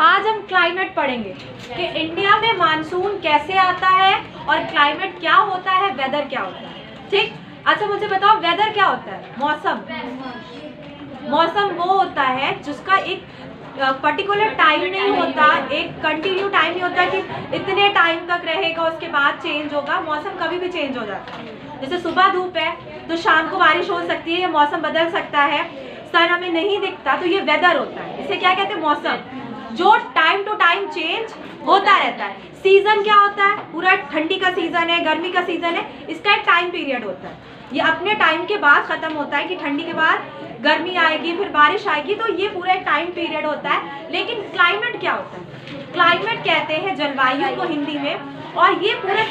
आज हम क्लाइमेट पढ़ेंगे कि इंडिया में मानसून कैसे आता है और क्लाइमेट क्या होता है, वेदर क्या होता है। ठीक, अच्छा मुझे बताओ वेदर क्या होता है? मौसम। मौसम वो होता है जिसका एक पर्टिकुलर टाइम नहीं होता, एक कंटिन्यू टाइम नहीं होता कि इतने टाइम तक रहेगा उसके बाद चेंज होगा। मौसम कभी भी चेंज हो जाता है। जैसे सुबह धूप है तो शाम को बारिश हो सकती है, ये मौसम बदल सकता है। सन हमें नहीं दिखता तो ये वेदर होता है। इसे क्या कहते हैं? मौसम, जो टाइम टू टाइम चेंज होता रहता है। सीजन क्या होता है? पूरा ठंडी का सीजन है, गर्मी का सीजन है, इसका एक टाइम पीरियड होता है। ये अपने टाइम के बाद खत्म होता है कि ठंडी के बाद गर्मी आएगी, फिर बारिश आएगी, तो ये पूरा एक टाइम पीरियड होता है। लेकिन क्लाइमेट क्या होता है? क्लाइमेट कहते हैं जलवायु को हिंदी में, और ये पूरा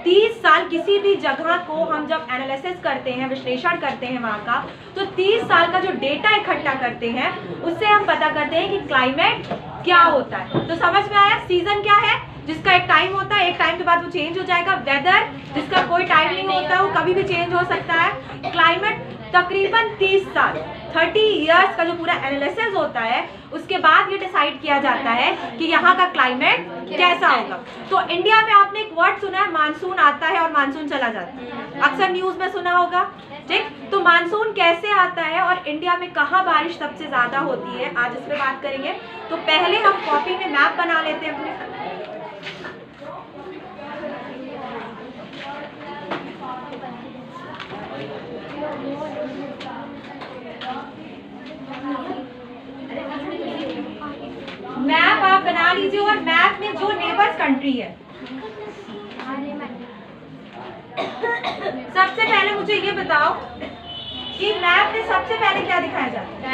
30 साल किसी भी जगह को हम जब एनालिसिस करते हैं, विश्लेषण करते हैं वहाँ का, तो 30 साल का जो डेटा इकट्ठा करते हैं उससे हम पता करते हैं कि क्लाइमेट क्या होता है। तो समझ में आया? सीजन क्या है? जिसका एक टाइम होता है, एक टाइम के बाद वो चेंज हो जाएगा। वेदर जिसका कोई टाइम नहीं होता, वो कभी भी चेंज हो सकता है। क्लाइमेट तकरीबन 30 साल 30 इयर्स का जो पूरा एनालिसिस होता है, उसके बाद ये डिसाइड किया जाता है कि यहाँ का क्लाइमेट कैसा होगा। तो इंडिया में आपने एक वर्ड सुना है, मानसून आता है और मानसून चला जाता है, अक्सर न्यूज़ में सुना होगा। ठीक, तो मानसून कैसे आता है और इंडिया में कहाँ बारिश सबसे ज़्यादा होती है, आज इस पर बात करेंगे। तो पहले हम कॉपी में मैप बना लेते हैं अपने। मैप आप बना लीजिए, और मैप में जो नेबर्स कंट्री है, सबसे पहले मुझे ये बताओ कि मैप में सबसे पहले क्या दिखाया जाता है?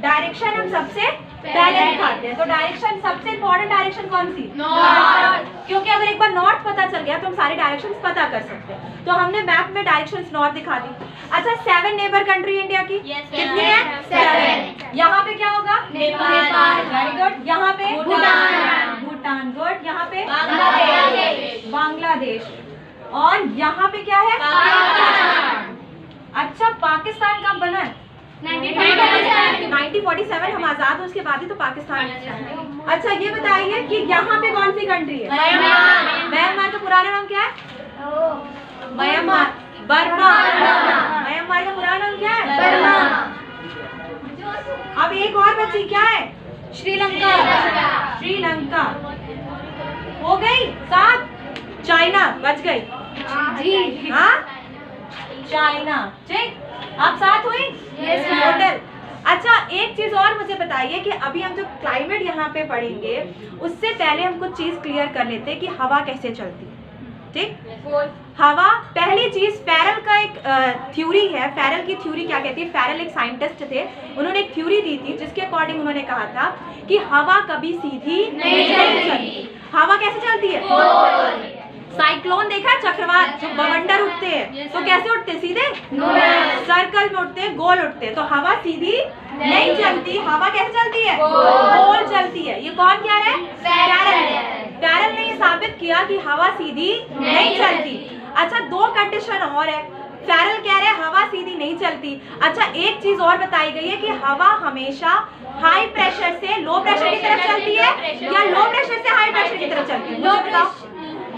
डायरेक्शन हम सबसे पहले दिखाते हैं। तो डायरेक्शन, सबसे इंपॉर्टेंट डायरेक्शन कौन सी? नॉर्थ। क्योंकि अगर एक बार नॉर्थ पता चल गया तो हम सारे डायरेक्शंस पता कर सकते हैं। तो हमने मैप में डायरेक्शंस नॉर्थ दिखा दी। अच्छा, 7 नेबर कंट्री इंडिया की कितनी है? 7। यहाँ पे क्या होगा? नेपाल। Very good. यहाँ पे भूटान। गुड। यहाँ पे बांग्लादेश। और यहाँ पे क्या है? पाकिस्तान। अच्छा, पाकिस्तान कब बना है? 1947 हम आजाद हो, उसके बाद ही तो पाकिस्तान। अच्छा, ये बताइए कि यहाँ पे कौन सी कंट्री है? म्यांमार का पुराना नाम क्या है? म्यांमार। बर्मा। म्यांमार का पुराना नाम क्या है? बर्मा। अब एक और बची, क्या है? श्रीलंका। श्रीलंका हो गई 7। चाइना बच गई जी। हाँ, चाइना। ठीक, आप 7 हुई टोटल। अच्छा, एक चीज और मुझे बताइए कि अभी हम जो क्लाइमेट यहाँ पे पढ़ेंगे उससे पहले हम कुछ चीज क्लियर कर लेते हैं कि हवा कैसे चलती है। ठीक, हवा, पहली चीज फेरल का एक थ्योरी है। फेरल की थ्योरी क्या कहती है? फेरल एक साइंटिस्ट थे, उन्होंने एक थ्योरी दी थी जिसके अकॉर्डिंग उन्होंने कहा था कि हवा कभी सीधी नहीं चलती। हवा कैसे चलती है? साइक्लोन देखा है? चक्रवात, जो बवंडर उठते हैं तो कैसे उठते? सीधे सर्कल में उठते हैं, गोल उठते हैं। तो हवा सीधी नहीं चलती, हवा कैसे चलती है? गोल चलती है। ये कौन कह रहा है? फेरल ने ये साबित किया कि हवा सीधी नहीं चलती। अच्छा, 2 कंडीशन और है। फेरल कह रहे हैं हवा सीधी नहीं चलती। अच्छा, एक चीज और बताई गई है कि हवा हमेशा हाई प्रेशर से लो प्रेशर की तरफ चलती है या लो प्रेशर से हाई प्रेशर की तरफ चलती है? मुझे बताओ।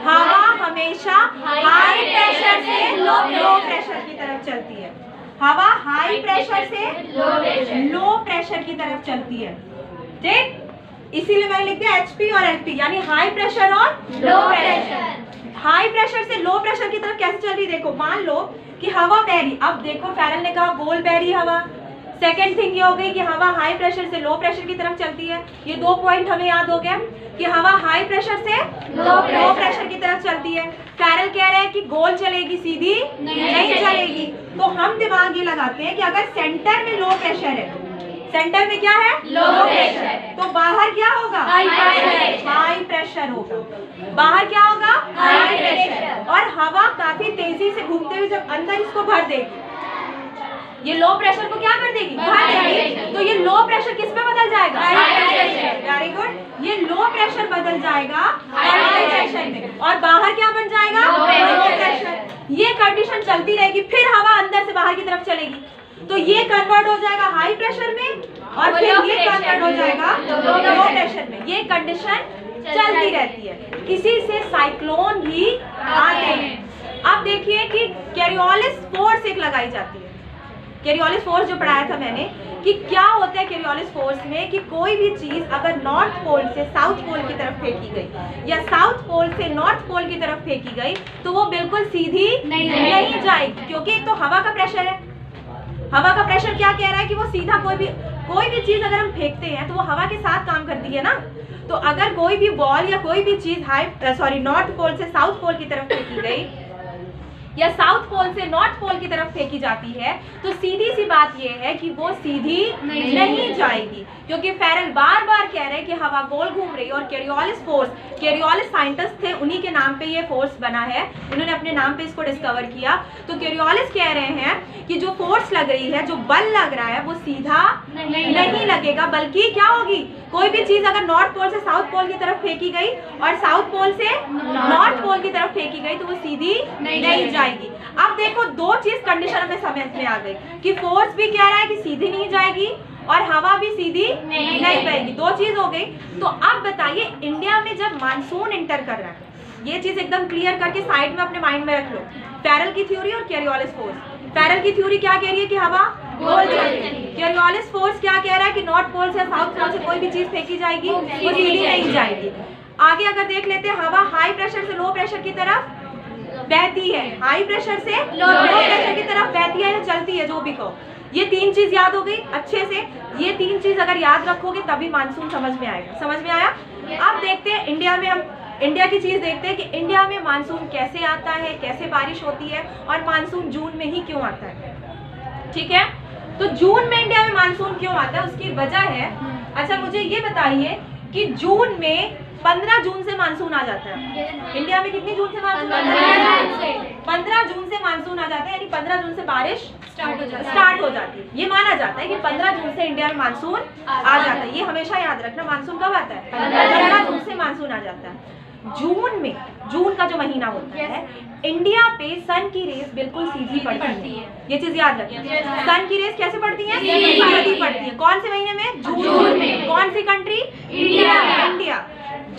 हवा हमेशा हाई प्रेशर से लो प्रेशर की तरफ चलती है। हवा हाई प्रेशर से लो प्रेशर की तरफ चलती है। ठीक, इसीलिए मैंने लिख दिया HP और LP, यानी हाई प्रेशर और लो प्रेशर। हाई प्रेशर से लो प्रेशर की तरफ कैसे चल रही? देखो, मान लो कि हवा बह रही, अब देखो फेरल ने कहा गोल बह रही हवा। सेकेंड थिंग ये हो गई कि हवा हाई प्रेशर से लो प्रेशर की तरफ चलती है। ये 2 पॉइंट हमें याद हो गया कि हवा हाई प्रेशर से लो प्रेशर की तरफ चलती है। फेरल कह रहे हैं कि गोल चलेगी, सीधी नहीं चलेगी। तो हम दिमाग ये लगाते हैं कि अगर सेंटर में लो प्रेशर है, सेंटर में क्या है? लो प्रेशर, तो बाहर क्या होगा? हाई प्रेशर होगा। बाहर क्या होगा? High pressure. और हवा काफी तेजी से घूमते हुए जब अंदर इसको भर देगी, ये लो प्रेशर को क्या कर देगी? भर देगी। तो ये लो प्रेशर किस में बदल जाएगा? Very good. ये लो प्रेशर बदल जाएगा हाई प्रेशर में, और बाहर क्या बन जाएगा? Low pressure. ये कंडीशन चलती रहेगी, फिर हवा अंदर से बाहर की तरफ चलेगी। तो ये कन्वर्ट हो जाएगा हाई प्रेशर में और फिर ये कन्वर्ट हो जाएगा लो प्रेशर में। ये कंडीशन चलती रहती है, इसी से साइक्लोन भी आते हैं। अब देखिए कि कोरियोलिस फोर्स एक लगाई जाती है। कोरियोलिस फोर्स जो पढ़ाया था मैंने कि क्या होता है कोरियोलिस फोर्स में, कि कोई भी चीज अगर नॉर्थ पोल से साउथ पोल की तरफ फेंकी गई या साउथ पोल से नॉर्थ पोल की तरफ फेंकी गई तो वो बिल्कुल सीधी नहीं जाएगी, क्योंकि एक तो हवा का प्रेशर है। हवा का प्रेशर क्या कह रहा है कि वो सीधा कोई भी चीज अगर हम फेंकते हैं तो वो हवा के साथ काम करती है ना। तो अगर कोई भी बॉल या कोई भी चीज नॉर्थ पोल से साउथ पोल की तरफ फेंकी गई या साउथ पोल से नॉर्थ पोल की तरफ फेंकी जाती है तो सीधी सी बात यह है कि वो सीधी नहीं जाएगी, क्योंकि फेरल बार बार कह रहे हैं कि हवा गोल घूम रही है। और कोरियोलिस साइंटिस्ट थे, उन्हीं के नाम पे ये फोर्स बना है, उन्होंने अपने नाम पे इसको डिस्कवर किया। तो कोरियोलिस कह रहे हैं कि जो फोर्स लग रही है, जो बल लग रहा है, वो सीधा नहीं लगेगा, बल्कि क्या होगी, कोई भी चीज अगर नॉर्थ पोल से साउथ पोल की तरफ फेंकी गई और साउथ पोल से नॉर्थ पोल की तरफ फेंकी गई तो वो सीधी नहीं जाएगी। अब देखो दो चीज कंडीशन हमें समझ में आ गई कि फोर्स भी कह रहा है कि सीधी नहीं जाएगी और हवा भी सीधी नहीं बहेगी, दो चीज हो गई। तो अब बताइए इंडिया में जब मानसून इंटर कर रहा है, ये चीज एकदम क्लियर करके साइड में अपने माइंड में रख लो, फेरल की थ्योरी और कोरियोलिस फोर्स। फेरल की थ्योरी क्या कह रही है कि हवा गोल चलेगी, कोरियोलिस फोर्स क्या कह रहा है कि नॉर्थ पोल से साउथ पोल से कोई भी चीज फेंकी जाएगी वो सीधी नहीं जाएगी। आगे अगर देख लेते हैं, हवा हाई प्रेशर से लो प्रेशर की तरफ बहती है, हाई प्रेशर से लो प्रेशर की तरफ बहती है या चलती है, जो भी कहो। ये तीन चीज याद हो गई अच्छे से। ये तीन चीज अगर याद रखोगे तभी मानसून समझ में आएगा। समझ में आया? अब देखते हैं इंडिया में, हम इंडिया की चीज देखते हैं कि इंडिया में मानसून कैसे आता है, कैसे बारिश होती है और मानसून जून में ही क्यों आता है। ठीक है, तो जून में इंडिया में मानसून क्यों आता है, उसकी वजह है। अच्छा मुझे ये बताइए कि जून में 15 जून से मानसून आ जाता है। इंडिया में कितनी जून से मानसून आता है? 15 जून से मानसून आ जाता है, यानी 15 जून से बारिश स्टार्ट हो जाती है। ये माना जाता है कि 15 जून से इंडिया में मानसून आ जाता है। ये हमेशा याद रखना, मानसून कब आता है? 15 जून से मानसून आ जाता है। जून में, जून का जो महीना होता है, इंडिया पे सन की रेस बिल्कुल सीधी पड़ती है। ये चीज याद रखना, सन की रेस कैसे पड़ती है? सीधी पड़ती है। कौन से महीने में? जून में। कौन सी कंट्री? इंडिया।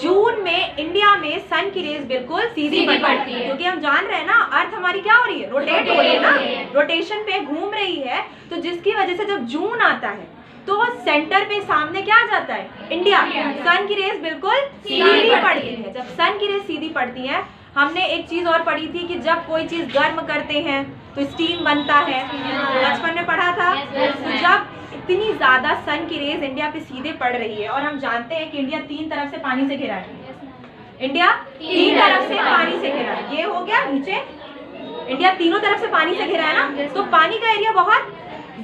जून में इंडिया में सन की रेस बिल्कुल सीधी पड़ती है, क्योंकि हम जान रहे हैं ना, अर्थ हमारी क्या हो रही है? रोटेट हो रही है ना, रोटेशन पे घूम रही है। तो जिसकी वजह से जब जून आता है तो सेंटर पे सामने क्या आ जाता है? इंडिया। सन की रेस बिल्कुल सीधी पड़ती है। जब सन की रेस सीधी पड़ती है, हमने एक चीज और पढ़ी थी कि जब कोई चीज गर्म करते हैं तो स्टीम बनता है, बचपन में पढ़ा था। तो जब इतनी ज्यादा सन की रेस इंडिया पे सीधे पड़ रही है, और हम जानते हैं कि इंडिया 3 तरफ से पानी से घिरा है, इंडिया 3 तरफ से पानी से घिरा है। ये हो गया नीचे, इंडिया तीनों तरफ से पानी से घिरा है ना, तो पानी का एरिया बहुत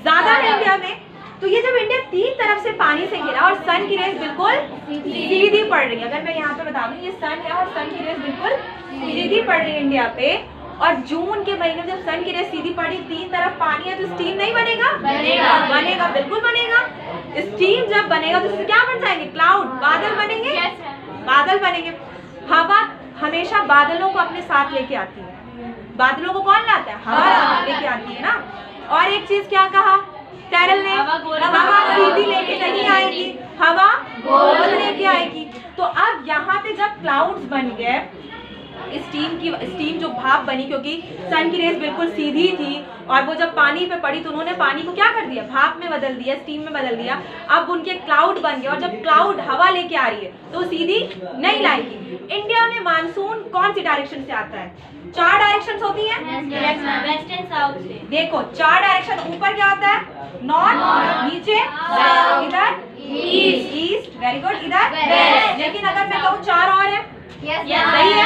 ज्यादा है इंडिया में। तो ये जब इंडिया 3 तरफ से पानी से घिरा और सन की रेस बिल्कुल सीधी पड़ रही है, अगर मैं यहाँ पे बता दूं ये सन है और सन की रेस बिल्कुल सीधी पड़ रही है इंडिया पे, और जून के महीने में जब सन की रेस सीधी पड़ी, 3 तरफ पानी है, तो स्टीम नहीं बनेगा? बनेगा, बिल्कुल बनेगा। स्टीम जब बनेगा तो क्या बन जाएंगे? क्लाउड, बादल बनेंगे। बादल बनेंगे। हवा हमेशा बादलों को अपने साथ लेके आती है। बादलों को कौन लाता है? हवा लेके आती है ना। और एक चीज क्या कहा फेरल ने? हवा सीधी लेके नहीं आएगी, हवा गोल लेके आएगी। तो अब यहाँ पे जब क्लाउड्स बन गए, स्टीम जो भाप बनी, क्योंकि सन की रेस बिल्कुल सीधी थी और वो जब पानी पे पड़ी तो उन्होंने पानी को क्या कर दिया? भाप में बदल दिया, स्टीम में बदल दिया। अब उनके क्लाउड बन गए, और जब क्लाउड हवा लेके आ रही है तो सीधी नहीं लाएगी। इंडिया में मानसून कौन सी डायरेक्शन से आता है? 4 डायरेक्शन होती है, वेस्ट एंड साउथ से। देखो 4 डायरेक्शन, ऊपर क्या होता है? नॉर्थ, नीचे इधर ईस्ट, वेरी गुड, इधर वेस्ट। लेकिन अगर मैं कहूँ 4 और है, सही है।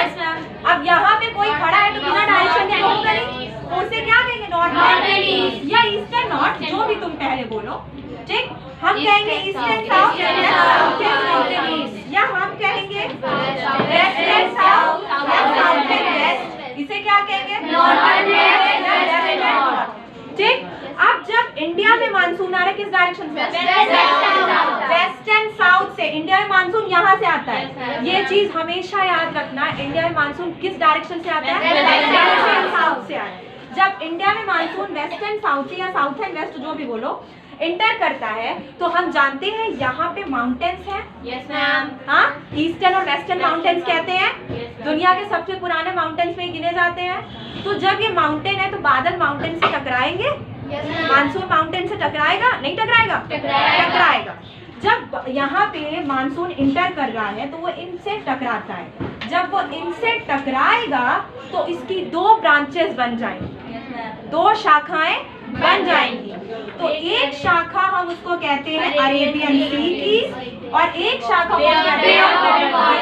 अब यहाँ पे कोई खड़ा है तो बिना डायरेक्शन के घूम करेंगे, उसे क्या कहेंगे? नॉर्थ एंड ईस्ट या ईस्ट एंड नॉर्थ, जो भी तुम पहले बोलो। ठीक, हम कहेंगे ईस्ट एंड साउथ या हम कहेंगे वेस्ट एंड साउथ या साउथ एंड वेस्ट। इसे क्या कहेंगे? North and west. ठीक, अब जब इंडिया में मानसून आ रहा है किस डायरेक्शन से? वेस्ट एंड साउथ से। इंडिया में मानसून यहाँ से आता है, ये चीज हमेशा याद रखना। इंडिया में मानसून किस डायरेक्शन से आता है? वेस्ट एंड साउथ से आता है। जब इंडिया में मानसून वेस्टर्न साउथ या साउथ एंड वेस्ट जो भी बोलो इंटर करता है तो हम जानते हैं यहाँ पे माउंटेन्स हैं। Yes ma'am. हाँ, ईस्टर्न और वेस्टर्न माउंटेन्स कहते हैं। दुनिया के सबसे पुराने माउंटेन्स में गिने जाते हैं। तो जब ये माउंटेन है तो बादल माउंटेन से टकराएंगे। मानसून माउंटेन से टकराएगा? नहीं टकराएगा? टकराएगा। जब यहाँ पे मानसून इंटर कर रहा है तो वो इनसे टकराता है। जब वो इनसे टकराएगा तो इसकी दो ब्रांचेस बन जाएंगी, दो शाखाएं बन जाएंगी। तो एक शाखा हम उसको कहते हैं अरेबियन सी की और एक शाखा को कहते हैं बे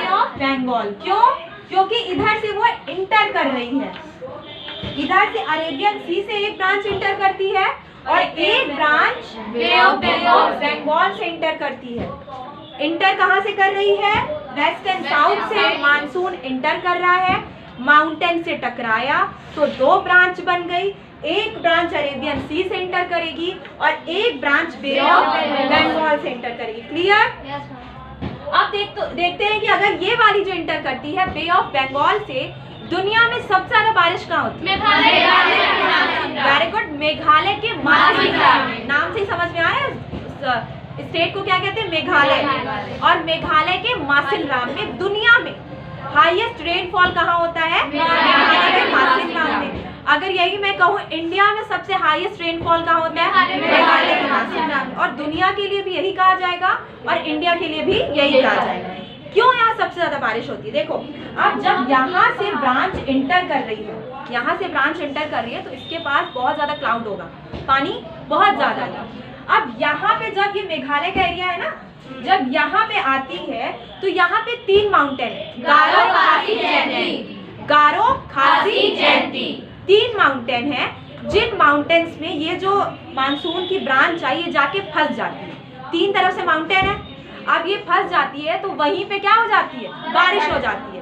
ऑफ बंगाल। क्यों? क्योंकि इधर से वो इंटर कर रही है, इधर से अरेबियन सी से एक ब्रांच इंटर करती है और एक ब्रांच बे ऑफ बंगाल से इंटर करती है। इंटर कहाँ से कर रही है? वेस्ट एंड साउथ से मानसून इंटर कर रहा है, माउंटेन से टकराया तो दो ब्रांच बन गई। एक ब्रांच अरेबियन सी से इंटर करेगी और एक ब्रांच बे ऑफ बंगाल से इंटर करेगी। क्लियर? अब देखते हैं कि अगर ये वाली जो इंटर करती है बे ऑफ बंगाल से, दुनिया में सबसे ज्यादा बारिश कहाँ होती है? वेरी गुड, मेघालय के मासिन राम में। नाम से ही समझ में आ रहा है स्टेट को क्या कहते हैं? मेघालय। और मेघालय के मासिन राम में दुनिया में हाईएस्ट रेनफॉल कहाँ होता है? मेघालय के मासिन राम में। अगर यही मैं कहूँ इंडिया में सबसे हाईएस्ट रेनफॉल कहाँ होता है? मेघालय के मासिन राम में। और दुनिया के लिए भी यही कहा जाएगा और इंडिया के लिए भी यही कहा जाएगा। क्यों यहाँ सबसे ज्यादा बारिश होती है? देखो, अब जब यहाँ से ब्रांच इंटर कर रही है, यहाँ से ब्रांच इंटर कर रही है तो इसके पास बहुत ज्यादा क्लाउड होगा, पानी बहुत ज्यादा है। अब यहाँ पे जब ये मेघालय का एरिया है ना, जब यहाँ पे आती है तो यहाँ पे तीन माउंटेन है, गारो, खासी, जयंती। गारो, खासी, जयंती तीन माउंटेन है, जिन माउंटेन्स में ये जो मानसून की ब्रांच आई ये जाके फंस जाती है। तीन तरफ से माउंटेन है, अब ये फंस जाती है तो वहीं पे क्या हो जाती है? बारिश हो जाती है।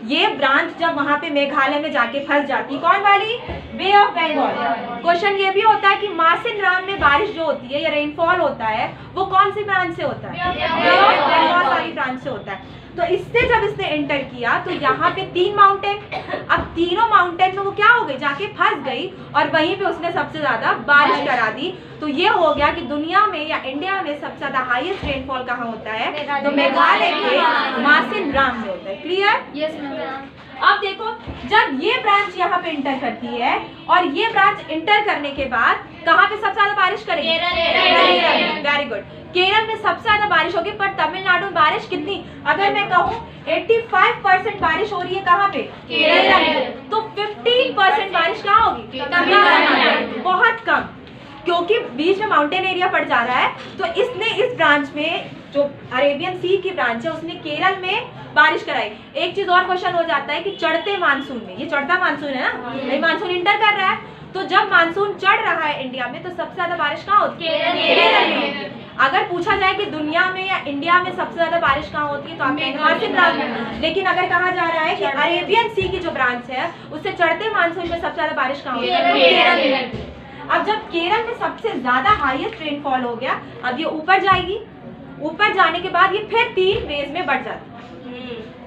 ये ब्रांच जब वहां पे मेघालय में जाके फंस जाती है, कौन वाली? बे ऑफ बंगाल। क्वेश्चन ये भी होता है कि मासिन राम में बारिश जो होती है या रेनफॉल होता है वो कौन सी ब्रांच से होता है? बे ऑफ बंगाल वाली ब्रांच से होता है। तो इससे जब इसने एंटर किया तो यहाँ पे तीन माउंटेन, अब तीनों माउंटेन में वो क्या हो गई? जाके फंस गई और वहीं पे उसने सबसे ज्यादा बारिश करा दी। तो ये हो गया कि दुनिया में या इंडिया में सबसे ज्यादा हाईएस्ट रेनफॉल कहाँ होता है? तो मेघालय के मासिन राम में होता है। क्लियर? Yes ma'am. अब देखो, जब ये ब्रांच यहाँ पे इंटर करती है और ये ब्रांच इंटर करने के बाद कहाँ पे सबसे ज्यादा बारिश करेगी? केरल। वेरी गुड, केरल में सबसे ज्यादा बारिश होगी। पर तमिलनाडु में बारिश कितनी? अगर मैं कहूँ 85% बारिश हो रही है कहाँ पे? केरल में। तो 15% बारिश कहाँ होगी? तमिलनाडु। बहुत कम, क्योंकि बीच में माउंटेन एरिया पड़ जा रहा है। तो इसने इस ब्रांच में जो अरेबियन सी की ब्रांच है उसने केरल में बारिश कराई। एक चीज और क्वेश्चन हो जाता है कि चढ़ते मानसून में, ये चढ़ता मानसून है ना, ये मानसून इंटर कर रहा है, तो जब मानसून चढ़ रहा है इंडिया में तो सबसे ज्यादा बारिश कहाँ होती है? केरल में। अगर पूछा जाए कि दुनिया में या इंडिया में सबसे ज्यादा बारिश कहाँ होती है तो आप कहेंगे मासिन राम में। लेकिन अगर कहा जा रहा है कि अरेबियन सी की जो ब्रांच है उससे चढ़ते मानसून में सबसे ज्यादा बारिश कहाँ होती है? केरल में। अब जब केरल में सबसे ज्यादा हाईएस्ट रेनफॉल हो गया, अब ये ऊपर जाएगी, ऊपर जाने के बाद ये फिर तीन वेज में बढ़ जाती है।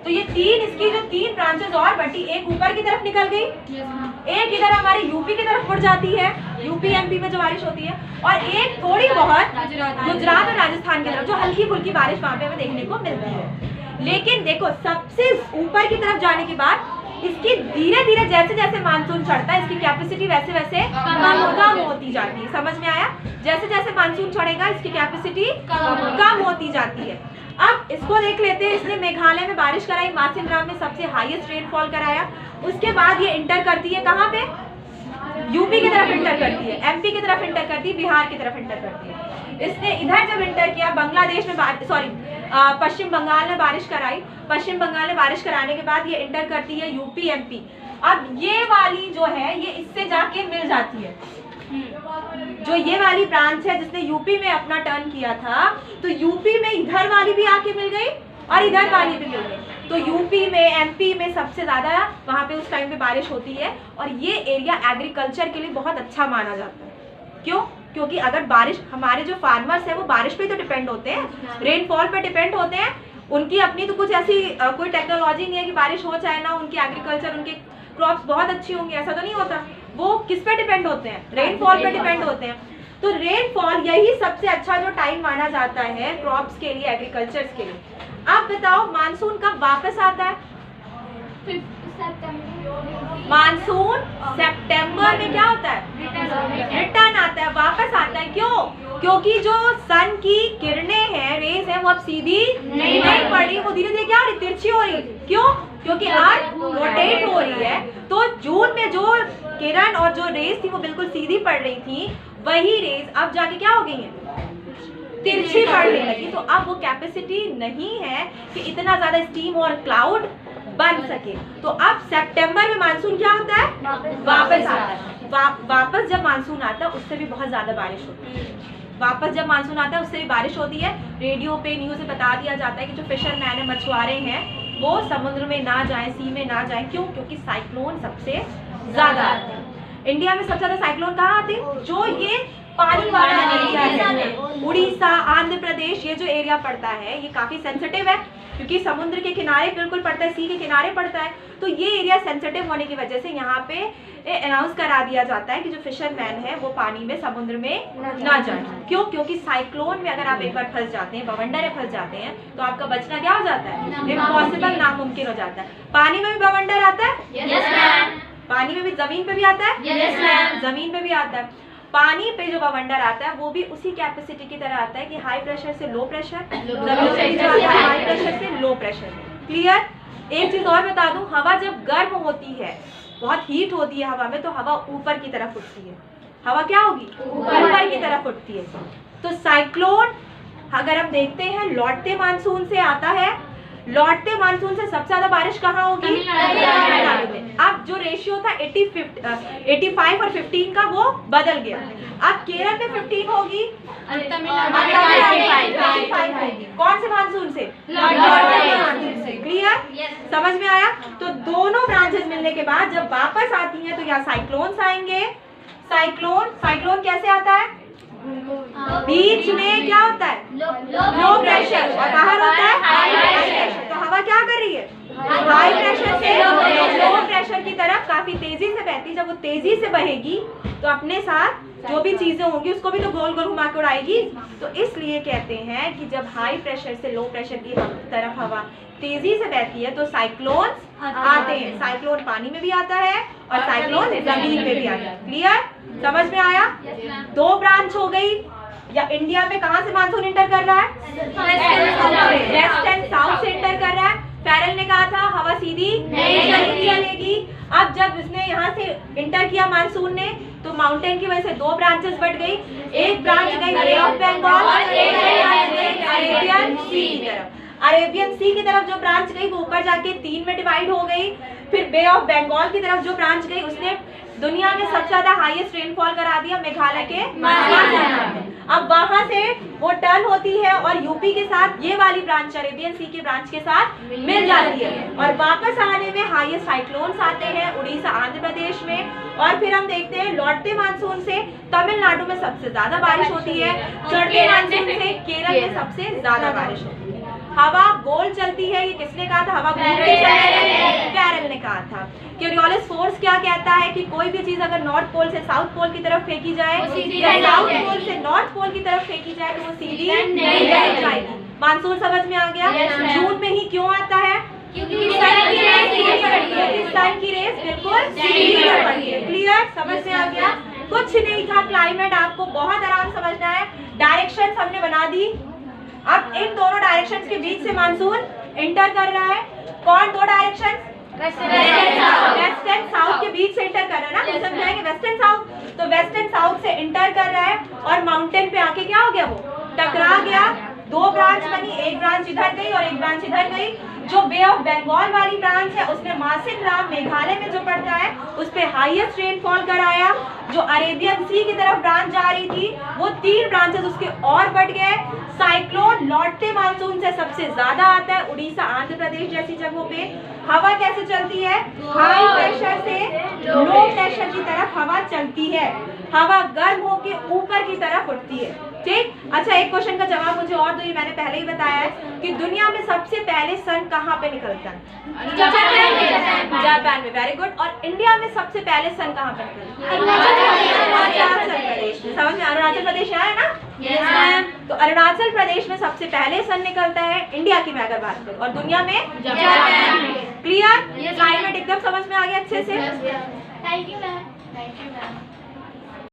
तो ये तीन, इसकी जो तीन ब्रांचेस और बढ़ी, एक ऊपर की तरफ निकल गई, एक इधर हमारे यूपी की तरफ बढ़ जाती है, यूपी एमपी में जो बारिश होती है, और एक थोड़ी बहुत गुजरात और राजस्थान की तरफ जो हल्की फुल्की बारिश वहां पे हमें देखने को मिलती है। लेकिन देखो, सबसे ऊपर की तरफ जाने के बाद इसकी धीरे धीरे जैसे जैसे मानसून चढ़ता है इसकी कैपेसिटी वैसे वैसे कम होती जाती है। समझ में आया? जैसे जैसे मानसून चढ़ेगा इसकी कैपेसिटी कम होती जाती है। अब इसको देख लेते हैं, इसने मेघालय में बारिश कराई, मासिन राम में सबसे हाईएस्ट रेनफॉल कराया। उसके बाद ये इंटर करती है कहाँ पे? यूपी की तरफ इंटर करती है, एमपी की तरफ इंटर करती है, बिहार की तरफ इंटर करती है। इसने इधर जब इंटर किया, बांग्लादेश में पश्चिम बंगाल में बारिश कराई, पश्चिम बंगाल में बारिश कराने के बाद ये इंटर करती है यूपी एमपी। अब ये वाली जो है ये इससे जाके मिल जाती है, जो ये वाली ब्रांच है जिसने यूपी में अपना टर्न किया था, तो यूपी में इधर वाली भी आके मिल गई और इधर वाली भी मिल गई। तो यूपी में एमपी में सबसे ज्यादा वहाँ पे उस टाइम पे बारिश होती है और ये एरिया एग्रीकल्चर के लिए बहुत अच्छा माना जाता है। क्यों? क्योंकि अगर बारिश, हमारे जो फार्मर्स हैं वो बारिश पे तो डिपेंड होते हैं, रेनफॉल पे डिपेंड होते हैं। उनकी अपनी तो कुछ ऐसी कोई टेक्नोलॉजी नहीं है कि बारिश हो चाहे ना, उनकी एग्रीकल्चर, उनके क्रॉप्स बहुत अच्छी होंगी, ऐसा तो नहीं होता। वो किस पे डिपेंड होते हैं? रेनफॉल पे डिपेंड होते हैं। तो रेनफॉल यही सबसे अच्छा जो टाइम माना जाता है क्रॉप्स के लिए, एग्रीकल्चर के लिए। अब बताओ मानसून कब वापस आता है? मानसून सितंबर में क्या होता है? रिटर्न आता है, वापस आता है। क्यों? क्योंकि जो सन की किरणें हैं, रेज है, वो अब सीधी नहीं पड़ रही, वो धीरे धीरे क्या हो रही? तिरछी हो रही। क्यों? क्योंकि अर्थ रोटेट हो रही है। तो जून में जो किरण और जो रेज थी वो बिल्कुल सीधी पड़ रही थी, वही रेज अब जाके क्या हो गई है? तिरछी पड़ने लगी। तो अब वो कैपेसिटी नहीं है कि इतना ज्यादा स्टीम और क्लाउड बन सके। तो अब सितंबर में मानसून क्या होता है? वापस आता है। वापस जब मानसून आता है उससे भी बहुत ज्यादा बारिश होती है। वापस जब मानसून आता है उससे भी बारिश होती है। रेडियो पे, न्यूज़ पे बता दिया जाता है कि जो फिशरमैन है, मछुआरे हैं, वो समुद्र में ना जाएं, सी में ना जाएं। क्यों? क्योंकि साइक्लोन सबसे ज्यादा आते हैं। इंडिया में सबसे ज्यादा साइक्लोन कहाँ आते हैं? जो ये पानी वाला एरिया है, उड़ीसा, आंध्र प्रदेश, ये जो एरिया पड़ता है ये काफी सेंसिटिव है क्योंकि समुद्र के किनारे बिल्कुल पड़ता है, सी के किनारे पड़ता है। तो ये एरिया सेंसिटिव होने की वजह से यहाँ पे अनाउंस करा दिया जाता है कि जो फिशरमैन है वो पानी में, समुद्र में ना जाए। क्यों? क्योंकि साइक्लोन में अगर आप एक बार फंस जाते हैं, बवंडर में फंस जाते हैं, तो आपका बचना क्या हो जाता है? इम्पॉसिबल, नामुमकिन हो जाता है। पानी में भी बवंडर आता है? Yes ma'am. पानी में भी, जमीन पे भी आता है? Yes ma'am. जमीन पे भी आता है। पानी पे जो बवंडर आता है वो भी उसी कैपेसिटी की तरह आता है कि हाई प्रेशर से लो प्रेशर, हाई प्रेशर से लो प्रेशर। क्लियर? एक चीज और बता दूं, हवा जब गर्म होती है, बहुत हीट होती है हवा में, तो हवा ऊपर की तरफ उठती है। हवा क्या होगी? ऊपर की तरफ उठती है। तो साइक्लोन अगर हम देखते हैं लौटते मानसून से आता है। लौटते मानसून से सबसे ज्यादा बारिश कहाँ होगी? तमिलनाडु में। अब जो रेशियो था 85 और 15 का, वो बदल गया। अब केरल में 15 होगी, कौन से मानसून से? क्लियर? समझ में आया? तो दोनों ब्रांचेस मिलने के बाद जब वापस आती हैं तो यहाँ साइक्लोन्स आएंगे। साइक्लोन कैसे आता है? बीच में क्या होता है? लो प्रेशर, और बाहर होता है हाई प्रेशर। तो हवा क्या कर रही है? हाई प्रेशर से लो प्रेशर की तरफ काफी तेजी से बहती। जब वो तेजी से बहेगी तो अपने साथ जो भी चीजें होंगी उसको भी तो गोल गोल घुमा के उड़ाएगी। तो इसलिए कहते हैं कि जब हाई प्रेशर से लो प्रेशर की तरफ हवा तेजी से बहती है तो साइक्लोन्स आते हैं। साइक्लोन पानी में भी आता है और साइक्लोन जमीन पे भी आता है। क्लियर? समझ में आया? दो ब्रांच हो गई। या इंडिया में कहाँ से मानसून इंटर कर रहा है? वेस्ट एंड साउथ से इंटर कर रहा है। फैरल ने कहा था हवा सीधी नहीं चलेगी। अब जब उसने यहाँ से इंटर किया मानसून ने, तो माउंटेन की वजह से दो ब्रांचेस बढ़ गई। एक ब्रांच गई बे ऑफ बंगाल और एक ब्रांच गई अरेबियन सी की तरफ। अरेबियन सी की तरफ जो ब्रांच गई वो ऊपर जाके 3 में डिवाइड हो गई। फिर बे ऑफ बंगाल की तरफ जो ब्रांच गई उसने दुनिया में सबसे ज्यादा हाईएस्ट रेनफॉल करा दिया मेघालय के में। अब वहां से वो टर्न होती है और यूपी के साथ ये वाली ब्रांच अरेबियन सी की ब्रांच के साथ मिल जाती है और वापस आने में हाईएस्ट साइक्लोन्स आते हैं उड़ीसा, आंध्र प्रदेश में। और फिर हम देखते हैं लौटते मानसून से तमिलनाडु में सबसे ज्यादा बारिश होती है। चढ़ते मानसून से केरल में सबसे ज्यादा बारिश होती है। हवा गोल चलती है, ये किसने कहा था? हवा घूम के चलती है, कैरल ने कहा था। कोरियोलिस फोर्स क्या कहता है कि कोई भी चीज अगर नॉर्थ पोल से साउथ पोल की तरफ फेंकी जाए या साउथ पोल से नॉर्थ पोल की तरफ फेंकी जाए तो वो सीधी नहीं जाएगी। मानसून समझ में आ गया? जून में ही क्यों आता है? क्योंकि सन की रेस बिल्कुल सीधी पर पड़ती है। क्लियर? समझ में आ गया? कुछ नहीं था, क्लाइमेट आपको बहुत आराम समझना है। डायरेक्शन हमने बना दी। अब इन दोनों डायरेक्शंस के बीच से मानसून इंटर कर रहा है। कौन दो डायरेक्शन? वेस्ट एंड साउथ के बीच से इंटर कर रहा है ना, तो समझाएंगे वेस्ट एंड साउथ। तो वेस्ट एंड साउथ से इंटर कर रहा है और माउंटेन पे आके क्या हो गया? वो टकरा गया। दो ब्रांच बनी, एक ब्रांच इधर गई और एक ब्रांच इधर गई। जो बे ऑफ बंगाल वाली ब्रांच है उसने मासिन राम मेघालय में जो पड़ता है उस पे हाईएस्ट रेनफॉल कराया। जो अरेबियन सी की तरफ ब्रांच जा रही थी वो 3 ब्रांचेस उसके और बढ़ गए। साइक्लोन लौटते मानसून से सबसे ज्यादा आता है उड़ीसा, आंध्र प्रदेश जैसी जगहों पे। हवा कैसे चलती है? हाई प्रेशर से लो प्रेशर की तरफ हवा चलती है। हवा गर्म होके ऊपर की तरफ उठती है। ठीक। अच्छा, एक क्वेश्चन का जवाब मुझे और दो, ये मैंने पहले ही बताया है कि दुनिया में सबसे पहले सन कहाँ पे निकलता है? जापान में। Very good. और इंडिया में सबसे पहले सन कहाँ पे निकलता है? अरुणाचल प्रदेश में। समझ में? अरुणाचल प्रदेश यहाँ है ना? यस। तो अरुणाचल प्रदेश में सबसे पहले सन निकलता है, इंडिया की मैं अगर बात करूँ, और दुनिया में क्लियर? क्लाइमेट एकदम समझ में आ गया अच्छे से? Thank you ma'am.